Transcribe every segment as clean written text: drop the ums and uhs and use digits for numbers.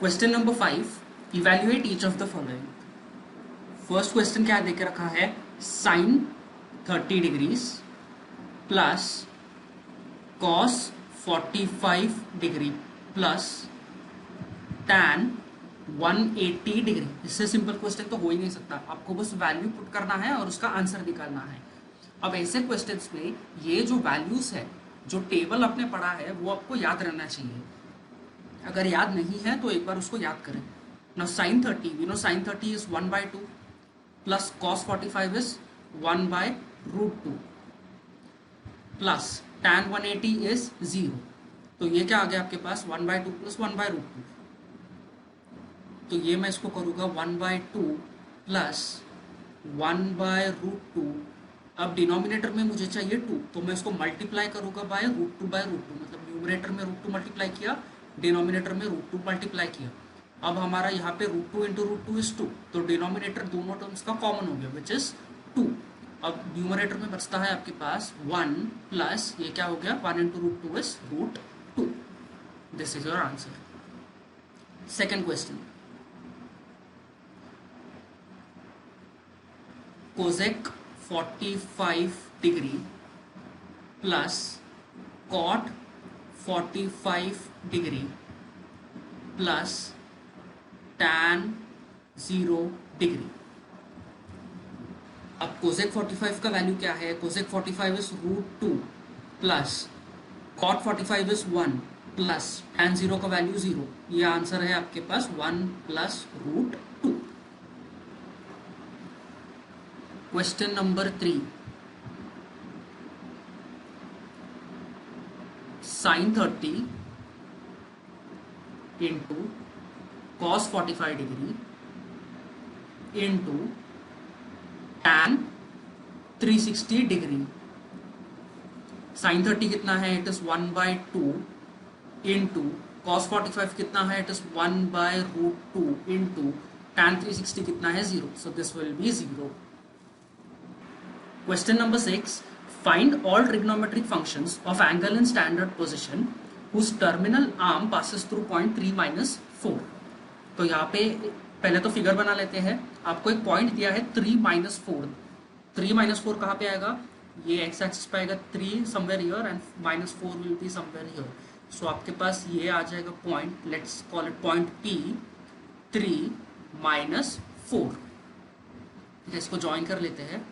Question number 5, evaluate each of the following. First question क्या देके रखा है, sine 30 degrees plus cos 45 degree plus tan 180 degree. इससे simple question तो हो ही नहीं सकता, आपको बस वैल्यू पुट करना है और उसका आंसर निकालना है। अब ऐसे क्वेश्चंस में ये जो वैल्यूज है, जो टेबल आपने पढ़ा है, वो आपको याद रहना चाहिए। अगर याद नहीं है तो एक बार उसको याद करें। Now sin 30, we know sin 30 is 1 by 2 plus cos 45 is 1 by root 2 plus tan 180 is 0। तो ये क्या आ गया आपके पास, 1 by 2 plus 1 by root 2। तो ये मैं इसको करूँगा 1 by 2 plus 1 by root 2। अब डिनोमिनेटर में मुझे चाहिए 2, तो मैं इसको मल्टीप्लाई करूँगा बाय रूट 2 बाय रूट 2। मतलब न्यूमरेटर में रूट 2 मल्टीप्लाई किया, डिनोमिनेटर में रूट 2 मल्टीप्लाई किया। अब हमारा यहाँ पे रूट 2 इंटू रूट 2 इज 2, तो डिनोमिनेटर दोनों टर्म्स का कॉमन हो गया विच इज 2। अब न्यूमरेटर में बचता है आपके पास 1 प्लस ये क्या हो गया, 1 into root 2 is root 2। This is your answer. Second question, cosec 45 degree plus cot 45 degree plus tan 0 degree. अब कोसेक 45 का वैल्यू क्या है, cosec 45 is root 2 plus cot 45 is 1 plus tan 0 का वैल्यू 0। ये आंसर है आपके पास 1 plus root 2। Question number 3, sine 30 into cos 45 degree into tan 360 degree. Sine 30 कितना है, it is 1 by 2 into cos 45 कितना है, it is 1 by root 2 into tan 360 कितना है, 0। So this will be 0। Question number 6, find all trigonometric functions of angle in standard position whose terminal arm passes through point 3 - 4। तो यहाँ पे पहले तो figure बना लेते हैं। आपको एक पॉइंट दिया है 3 - 4। 3 - 4 कहाँ पे आएगा, ये एक्स एक्सिस पे आएगा, 3 somewhere here and -4 will be somewhere here. So आपके पास ये आ जाएगा point, let's call it point P, 3 - 4। इसको ज्वाइन कर लेते हैं।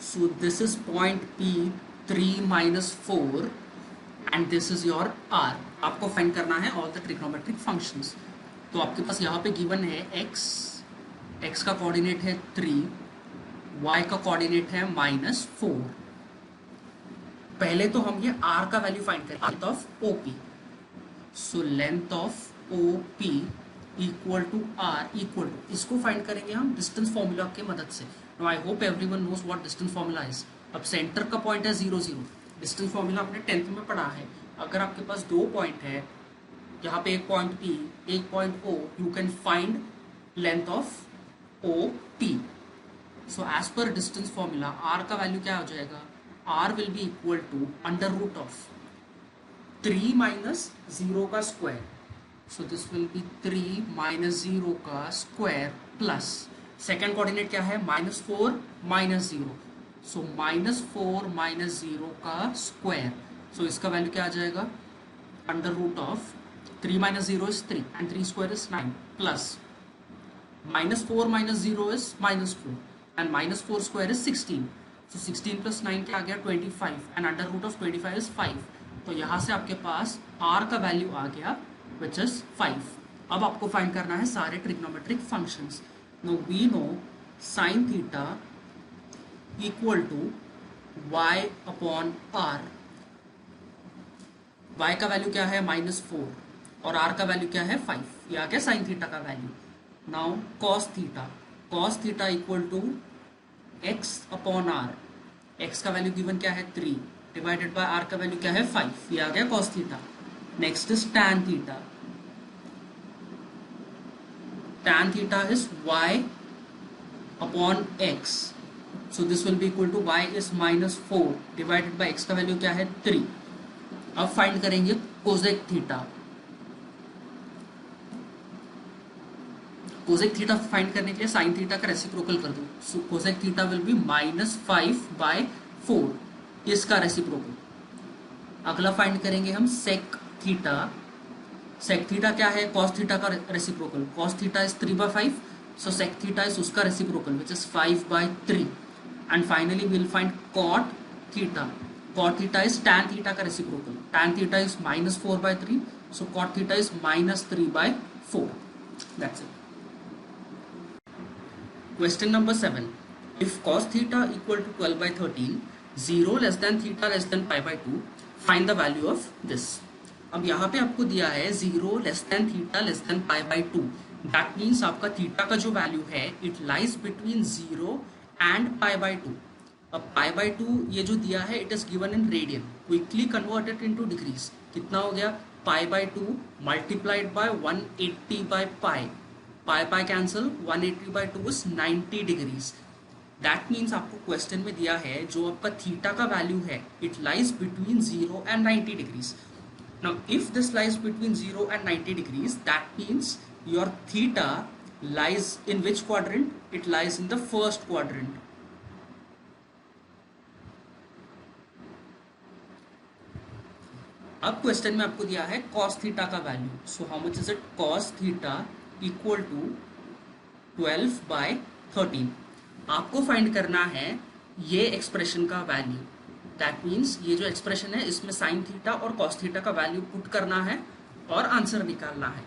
So this is point P, 3 - 4 and this is your R। आपको फाइंड करना है ऑल द ट्रिग्नोमेट्रिक फंक्शंस। तो आपके पास यहाँ पे गिवन है x का कोऑर्डिनेट है 3, y का कोऑर्डिनेट है -4। पहले तो हम ये r का वैल्यू फाइंड करें, length of OP। So length of OP equal to r equal to, इसको फाइंड करेंगे हम डिस्टेंस फॉर्मूला की मदद से। Now I hope everyone knows what distance formula is। अब सेंटर का पॉइंट है 0 0। डिस्टेंस फॉर्मूला आपने 10th में पढ़ा है। अगर आपके पास दो पॉइंट है, यहाँ पे एक पॉइंट P, एक point O, you can find length of OP। So as पर डिस्टेंस फॉर्मूला R का वैल्यू क्या हो जाएगा, R will be equal to under root of 3 - 0 का square. So this will be 3 - 0 का स्क्वायर प्लस सेकेंड कोऑर्डिनेट क्या है, -4 - 0। सो -4 - 0 का स्क्वायर। सो इसका वैल्यू क्या आ जाएगा, under root of 3 - 0 is 3 and 3 square is 9 plus -4 - 0 is -4 and -4 square is 16। So 16 plus 9 क्या आ गया, 25 and under root of 25 is 5। तो यहाँ से आपके पास R का वैल्यू आ गया विच इज 5। अब आपको फाइंड करना है सारे trigonometric functions. Now we know sin theta equal to y upon r। y का वैल्यू क्या है, -4 और r का वैल्यू क्या है, 5। ये आ गया sin थीटा का value. Now cos theta equal to x upon r। x का वैल्यू गिवन क्या है, 3 डिवाइडेड बाय r का वैल्यू क्या है, 5। ये आ गया cos theta. Next is tan theta. Tan theta is y upon x। So this will be equal to y is -4 divided by x का वैल्यू क्या है, 3। अब फाइंड करेंगे cosec theta. Cosec theta find करने के लिए साइन थीटा का reciprocal कर दो। सो कोसेक थीटा विल बी -5/4, इसका रेसिप्रोकल। अगला फाइंड करेंगे हम सेक थीटा। सेक थीटा क्या है? कॉस थीटा का reciprocal. Cos theta is 3/5, so sec theta is उसका reciprocal which is 5/3। And finally we will find cot theta. Cot theta is tan theta का reciprocal. tan theta is -4/3, so cot theta is -3/4. That's it. Question number 7. If cos theta equal to 12/13, 0 less than theta less than pi/2, find the value of this. अब यहाँ पे आपको दिया है 0 less than theta less than pi/2. That means आपका theta का जो value है it lies between 0 and pi/2. अब pi/2 ये जो दिया है it is given in radian. Quickly convert it into degrees. कितना हो गया? pi/2 multiplied by 180/pi. pi cancel, 180/2 is 90 degrees. That means आपको क्वेश्चन में दिया है जो आपका थीटा का वैल्यू है it lies between 0 and 90 degrees. Now if this lies between 0 and 90 degrees, that means your theta lies in which quadrant? It lies in the first quadrant. अब question में आपको दिया है cos थीटा का value. So how much is it? cos theta equal to 12/13. आपको find करना है ये एक्सप्रेशन का वैल्यू. दैट मीन्स ये जो एक्सप्रेशन है इसमें साइन थीटा और cos थीटा का वैल्यू पुट करना है और आंसर निकालना है.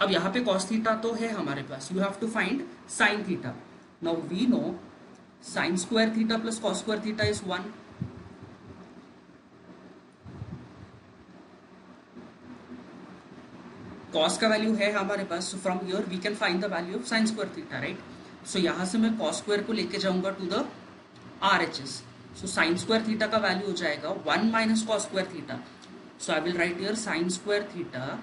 अब यहाँ पे cos थीटा तो है हमारे पास. You have to find sine theta. Now we know sine square theta plus cos square theta is 1. cos का वैल्यू है हमारे पास. So from here we can find the value of sine square theta, right. So यहाँ से मैं cos square को लेके जाऊंगा to the RHS. So sine square theta का वैल्यू हो जाएगा 1 minus cos square theta. So I will write here sine square theta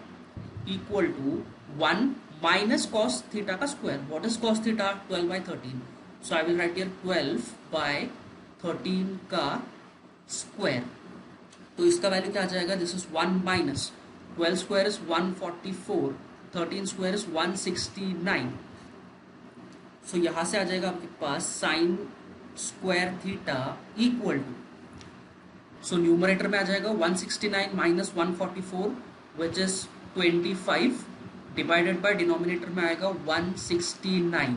equal to 1 minus cos theta का square. What is cos theta? 12/13. So I will write here 12/13 का square. तो इसका वैल्यू क्या आ जाएगा? This is 1 minus 12 square is 144, 13 square is 169. So यहां से आ जाएगा आपके पास sine square theta equal to, so numerator में आ जाएगा 169 minus 144 which is 25 divided by denominator में आएगा 169.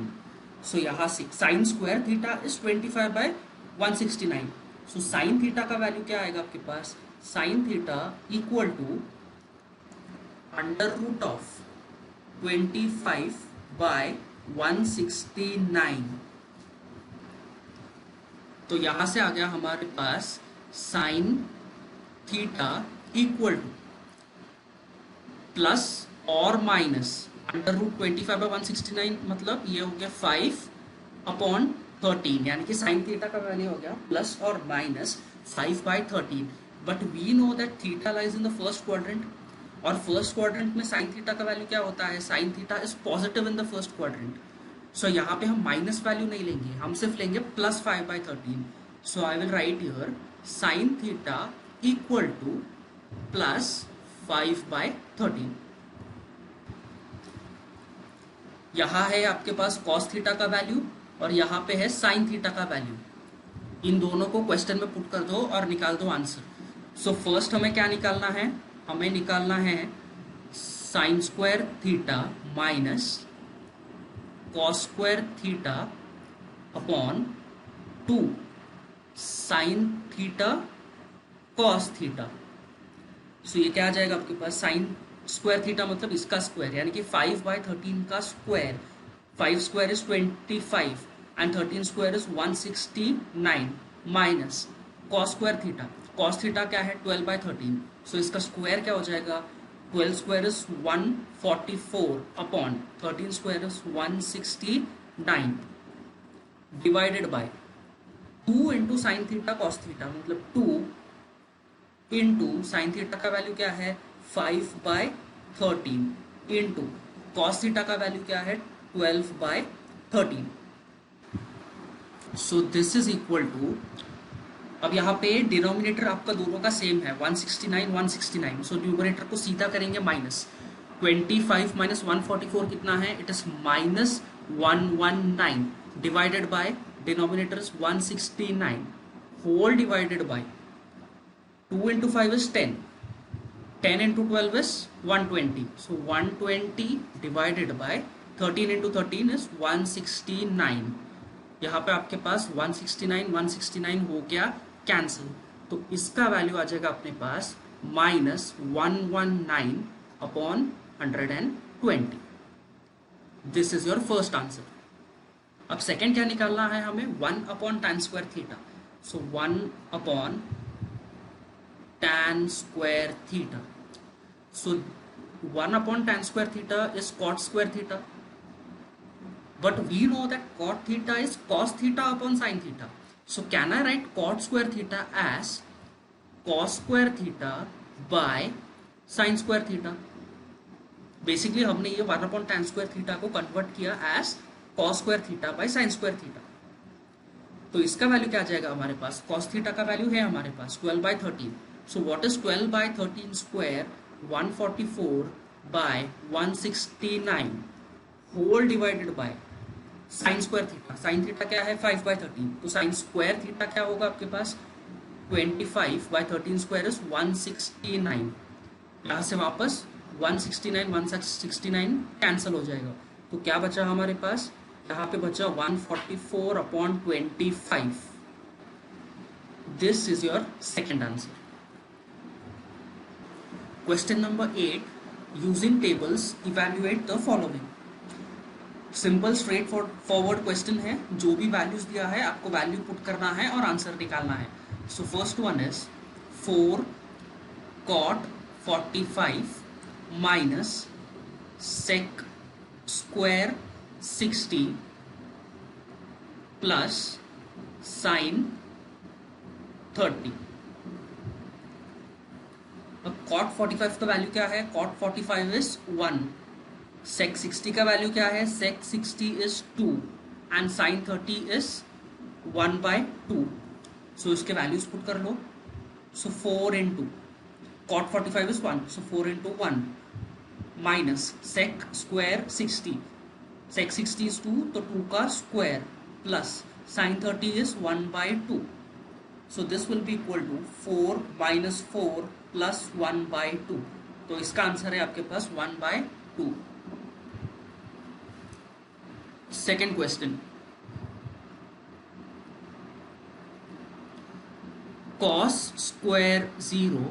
सो यहां से sine square theta is 25/169. So sine theta का वैल्यू क्या आएगा आपके पास? Sine theta equal to under root of 25/169. तो यहां से आ गया हमारे पास sine theta equal to plus और माइनस अंडर रूट 25/169, मतलब ये हो गया 5/13, यानी कि साइन थीटा का वैल्यू हो गया प्लस और minus 5/13. But we know that theta lies in the first quadrant, और फर्स्ट क्वाड्रेंट में साइन थीटा का वैल्यू क्या होता है? Sine theta is positive in the first quadrant. So यहाँ पे हम माइनस वैल्यू नहीं लेंगे, हम सिर्फ लेंगे plus 5/13. So I will write here sign theta equal to plus 5/13. यहाँ है आपके पास cos थीटा का वैल्यू और यहाँ पे है साइन थीटा का वैल्यू. इन दोनों को क्वेश्चन में पुट कर दो और निकाल दो आंसर. सो फर्स्ट हमें क्या निकालना है? हमें निकालना है sine square theta minus cos square theta upon 2 sine theta cos theta. So ये क्या आ जाएगा आपके पास? साइन स्क्वायर थीटा मतलब इसका स्क्वायर, यानी कि 5/13 का square. 5 square is 25 and 13 square is 169 minus cos square theta. cos theta क्या है? 12/13. सो इसका स्क्वायर क्या हो जाएगा? 12 square is 144 upon 13 square is 169 divided by 2 into sine theta cos theta, मतलब 2 इंटू साइन थीटा का वैल्यू क्या है? 5/13 इंटू cos थीटा का वैल्यू क्या है? 12/13. So this is equal to अब यहाँ पे डिनोमिनेटर आपका दोनों का सेम है 169 169, सो न्यूमरेटर को सीधा करेंगे माइनस 25 माइनस 144 कितना है, it is minus 119 divided by denominator is 169 whole divided by 2 into 5 is 10, 10 into 12 is 120, so 120 divided by 13 into 13 is 169. यहाँ पे आपके पास 169 हो गया कैंसिल, तो इसका वैल्यू आ जाएगा अपने पास minus 119 upon 120. This is your first answer. अब सेकेंड क्या निकालना है हमें, 1 upon tan square theta. So 1 upon tan square theta. So 1 upon tan square theta is cot square theta. But we know that cot theta is cos theta upon sin theta. So can I write cot square theta as cos square theta by sin square theta? Basically हमने ये 1 upon tan square theta को convert किया as cos square theta by sin square theta. तो इसका वैल्यू क्या आ जाएगा हमारे पास, cos theta का वैल्यू है हमारे पास 12 by 13. So what is 12 by 13 square, 144 by 169 whole divided by sin square theta. sin theta क्या है 5 by 13, तो sin square theta क्या होगा आपके पास 25 by 13 square is 169. यहाँ से वापस 169 कैंसिल हो जाएगा, तो क्या बचा हमारे पास, यहाँ पे बचा 144 upon 25. This is your second answer. Question number 8, using tables evaluate the following. Simple straight forward question है, जो भी वैल्यूज दिया है आपको वैल्यू पुट करना है और आंसर निकालना है. So first one is 4 cot 45 minus sec square 60 plus sin 30. अब cot 45 का वैल्यू क्या है, cot 45 इज 1, sec 60 का वैल्यू क्या है, sec 60 is 2 and sin 30 is 1 by 2. सो इसके वैल्यूज पुट कर लो. सो 4 into cot 45 is 1, so 4 into 1 minus sec square 60, sec 60 is 2, तो 2 का square plus sin 30 is 1 by 2. So this will be equal to 4 minus 4 plus 1 by 2. तो इसका answer है आपके पास 1 by 2. Second question, cos square 0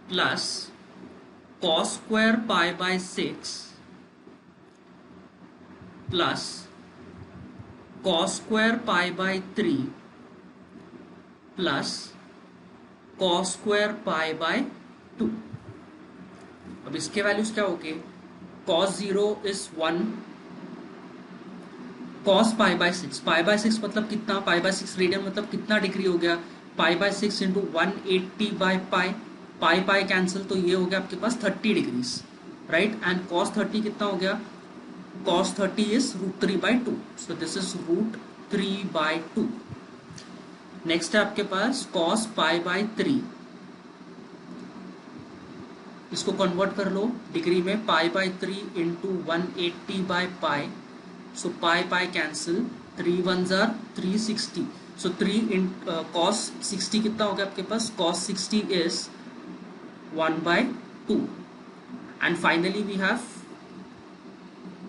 plus cos square pi by 6 plus cos square pi by 3 plus cos square pi by 2. अब इसके values क्या हो गए, cos 0 is 1, cos pi by 6, pi by 6 मतलब कितना, पाई बाय 6 रेडियन मतलब कितना डिग्री हो गया, पाई by 6 into 180 by pi, pi pi cancel, तो ये हो गया आपके पास 30 डिग्रीज, राइट. एंड cos 30 कितना हो गया, cos 30 is √3 by 2, so this is √3 by 2. Next है आपके पास cos पाई बाय 3, इसको कन्वर्ट कर लो डिग्री में, pi by 3 into 180 by pi, so pi pi cancel, 3 1s are 360, so 3 in cos 60 कितना हो गया आपके पास, cos 60 is 1 by 2. And finally we have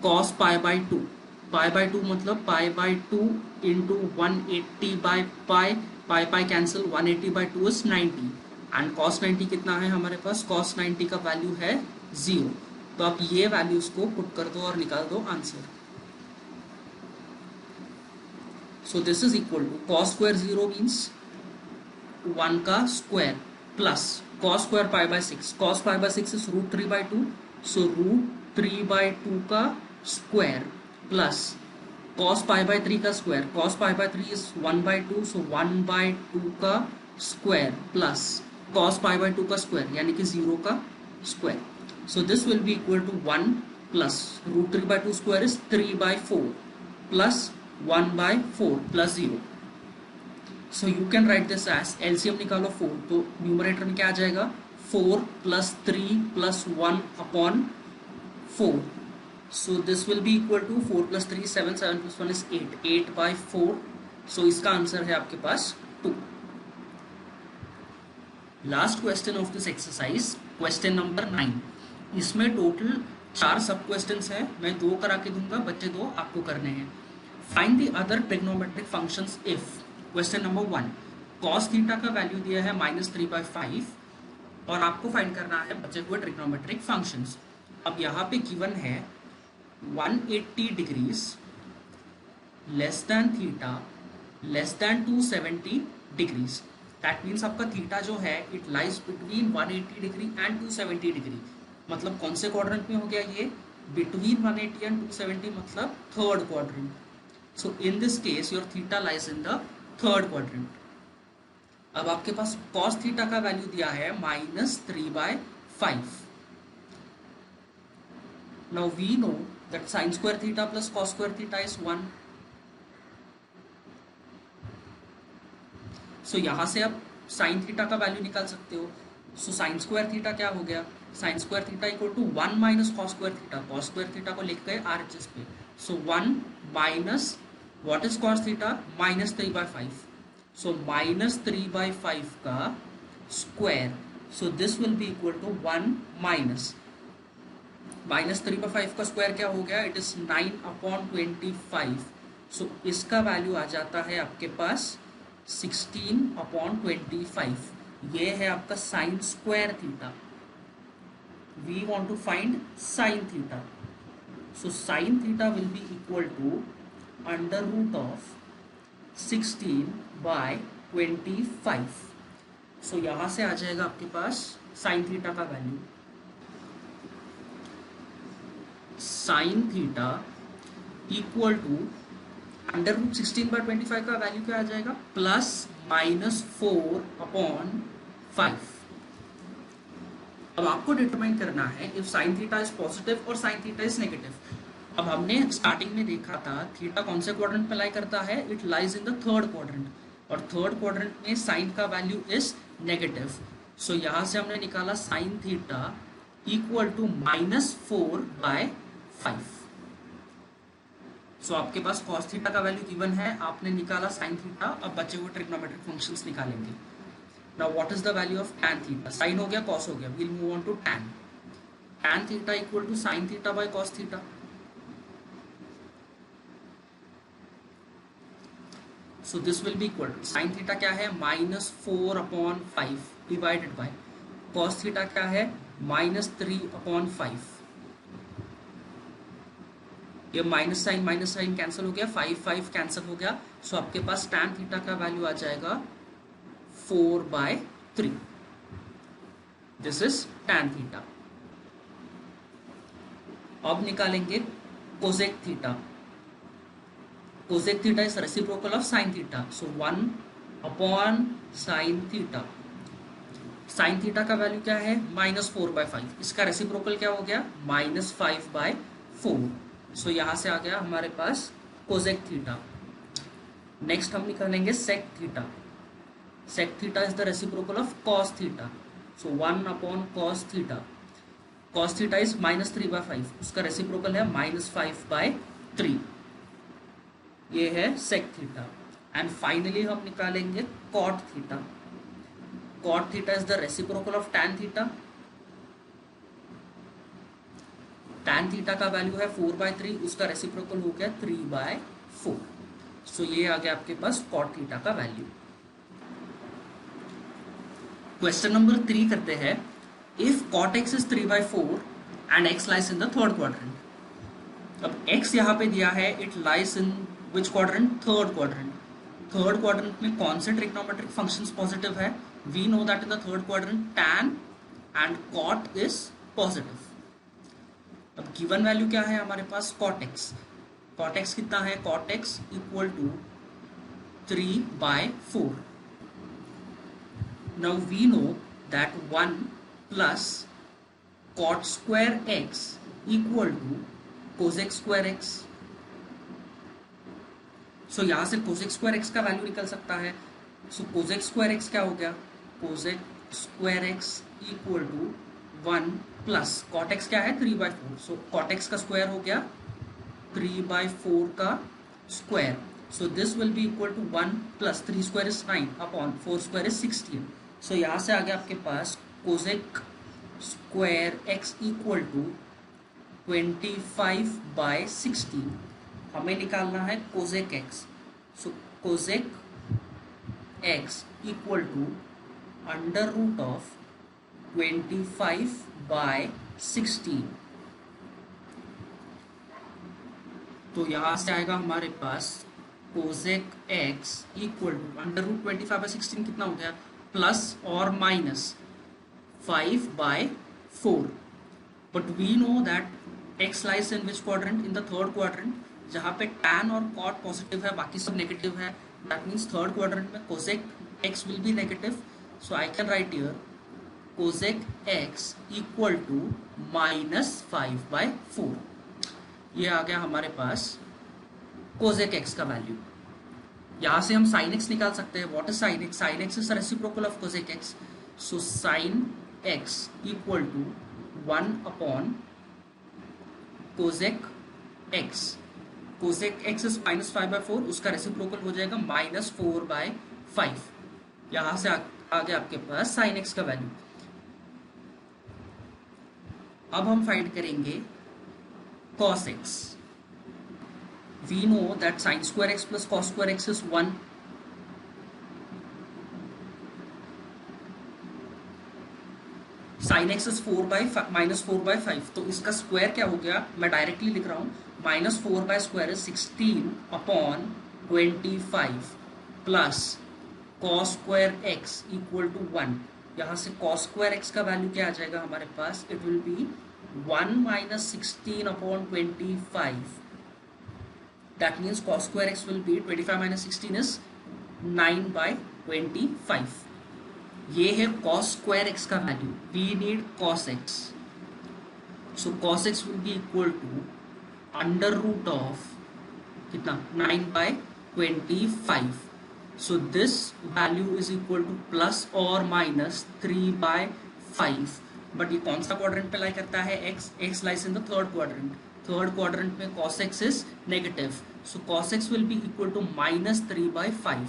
cos pi by 2, pi by 2 मतलब pi by 2 into 180 by pi, pi pi cancel, 180 by 2 is 90 and cos 90 कितना है हमारे पास, cos 90 का वैल्यू है 0. तो आप ये वैल्यूज को पुट कर दो और निकाल दो answer. So this is equal to cos square 0 means 1 का square plus cos square pi by 6, cos pi by 6 is √3 by 2, सो √3 by 2 का square plus cos pi by 3 का square, cos pi by 3 is 1 by 2, सो 1 by 2 का square plus cos pi by 2 का square यानी कि 0 का square. So this will be equal to 1 plus √3 by 2 square is 3 by 4 plus 1 by 4 plus 0. So you can write this as LCM निकालो 4, तो numerator में क्या आ जाएगा 4 + 3 + 1 upon 4. So this will be equal to 4 + 3 7, 7 + 1 is 8, 8/4. सो इसका answer है आपके पास 2. Last question of this exercise, question number 9. इसमें टोटल 4 सब क्वेश्चन है, मैं 2 करा के दूंगा, बच्चे 2 आपको करने हैं. Find the other trigonometric functions if. Question number 1, cos theta का वैल्यू दिया है -3/5 और आपको फाइंड करना है बचे हुए ट्रिग्नोमेट्रिक फंक्शंस. अब यहाँ पे गिवन है 180 degrees less than theta less than 270 degrees. That means आपका थीटा जो है it lies between 180 degree and 270 degree. मतलब कौन से क्वाड्रेंट में हो गया ये, बिटवीन 180 एंड 270, मतलब third quadrant. So in this case your theta lies in the third quadrant. अब आपके पास cos थीटा का वैल्यू दिया है -3/5. Now we know that sin square theta plus cos square theta is 1. सो यहां से आप sin थीटा का वैल्यू निकाल सकते हो. सो sin स्क्वायर थीटा क्या हो गया, sin square theta equal to 1 minus cos square theta. cos square theta को लिख गए RHS पे. So 1 minus what is cos theta, -3/5. So -3/5 का square. So this will be equal to 1 minus -3/5 का square क्या हो गया, इट इज 9/25. सो इसका वैल्यू आ जाता है आपके पास 16/25. ये है आपका sine square theta. We want to find sine theta. So sine theta will be equal to √of 16/25. So यहां से आ जाएगा आपके पास साइन थीटा का value. Sine theta equal to √16/25 का वैल्यू क्या आ जाएगा, ±4/5. अब आपको डिटरमाइन करना है if sign theta is positive और साइन थीटा इज नेगेटिव. अब हमने स्टार्टिंग में देखा था थीटा कौन से क्वाड्रेंट में लाई करता है, it lies in the third quadrant. और थर्ड क्वाड्रेंट में साइन का वैल्यू इज नेगेटिव. सो यहां से हमने निकाला sine theta equal to -4/5. So आपके पास cos थीटा का वैल्यू गिवन है, आपने निकाला sin थीटा. अब बचे हुए ट्रिग्नोमेट्रिक फंक्शंस निकालेंगे. Now what is the value of tan theta. sin हो गया, cos हो गया, will move on to tan. tan theta equal to sin theta by cos theta. So this will be equal to sin theta क्या है, -4/5 divided by cos theta क्या है, -3/5. ये minus sign cancel हो गया, 5 कैंसिल हो गया. सो आपके पास tan थीटा का वैल्यू आ जाएगा 4/3. This is tan theta. अब निकालेंगे cosec theta. Cosec theta is reciprocal of sine theta. So 1/sin theta. Sign theta का वैल्यू क्या है, -4/5. इसका रेसिप्रोकल क्या हो गया, -5/4. सो यहां से आ गया हमारे पास कोसेक थीटा. नेक्स्ट हम निकालेंगे sec theta. Sec theta is the reciprocal of cos theta. So 1/cos theta. Cos theta is -3/5. उसका रेसिप्रोकल है -5/3. ये है सेक थीटा. एंड फाइनली हम निकालेंगे cot theta. Cot theta is the reciprocal of tan theta. tan theta का value है 4/3, उसका reciprocal हो गया 3/4. सो ये आ गया आपके पास cot थीटा का वैल्यू. क्वेश्चन नंबर 3 करते हैं. If cot x is 3/4 and x lies in the third quadrant. अब x यहाँ पे दिया है, it lies in which quadrant, third quadrant. Third quadrant में कौन से ट्रिग्नोमेट्रिक फंक्शंस पॉजिटिव है, we know that in the third quadrant tan and cot is positive. अब गिवन वैल्यू क्या है हमारे पास, cot x. cot x कितना है, cot x equal to 3/4. Now we know that 1 plus cot square x equal to cosec square x. सो यहां से cosec square x का वैल्यू निकल सकता है. सो कोजेक स्क्वायर एक्स क्या हो गया, cosec square x equal to 1 plus cot x क्या है 3/4, सो कॉट एक्स का स्क्वायर हो गया 3/4 का square. So this will be equal to 1 plus 3 square is 9 upon 4 square is 16. So यहाँ से आ गया आपके पास cosec square x equal to 25/16. हमें निकालना है cosec x. So cosec x equal to under root of 25/16. तो यहाँ से आएगा हमारे पास cosec x equal to under root 25/16 कितना हो गया, प्लस और minus 5/4. But we know that x lies in which quadrant, in the third quadrant, जहाँ पे tan और cot पॉजिटिव है बाकी सब नेगेटिव है. दैट मीन्स थर्ड क्वाड्रेंट में cosec x will be negative. So I can write here cosec x equal to -5/4. ये आ गया हमारे पास कोजेक एक्स का वैल्यू. यहाँ से हम साइन एक्स निकाल सकते हैं. What is sine x, sine x is reciprocal of cosec x. So sine x equal to 1 upon cosec x. Cosec x is -5/4, उसका रेसिप्रोकल हो जाएगा -4/5. यहाँ से आ गया आपके पास साइन एक्स का वैल्यू. अब हम फाइंड करेंगे cos x. We know that sin square x plus cos square x is 1. sin x is -4/5. तो इसका स्क्वायर क्या हो गया, मैं डायरेक्टली लिख रहा हूँ -4/² is 16 upon 25 plus cos square x equal to 1. यहाँ से cos square x का वैल्यू क्या आ जाएगा हमारे पास, it will be 1 - 16 upon 25. That means cos square x will be 25 - 16 is 9/25. ये है cos square x का value. We need cos x. So cos x will be equal to under root of कितना 9/25. So this value is equal to plus or minus 3/5. But ये कौन सा quadrant पे लाई करता है, x. x lies in the third quadrant. Third quadrant में cos x is negative. So cos x will be equal to -3/5.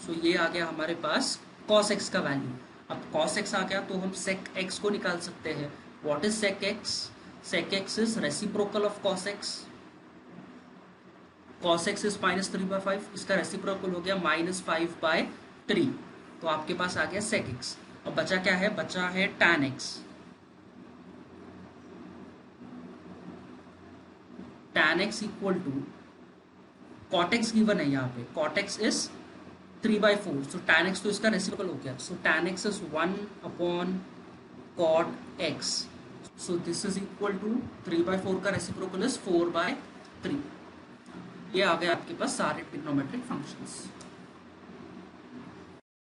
So ये आ गया हमारे पास cos x का वैल्यू. अब cos x आ गया तो हम sec x को निकाल सकते हैं. What is sec x, sec x is reciprocal of cos x. cos x is -3/5, इसका रेसिप्रोकल हो गया -5/3. तो आपके पास आ गया sec x. अब बचा क्या है, बचा है tan x. tan x equal to cot x given है यहाँ पे, cot x is 3/4. So tan x तो इसका रेसिप्रोकल हो गया. So tan x is 1 upon cot x. So this is equal to 3/4 का रेसिप्रोकल इज 4/3. ये आ गया आपके पास सारे ट्रिग्नोमेट्रिक फंक्शंस.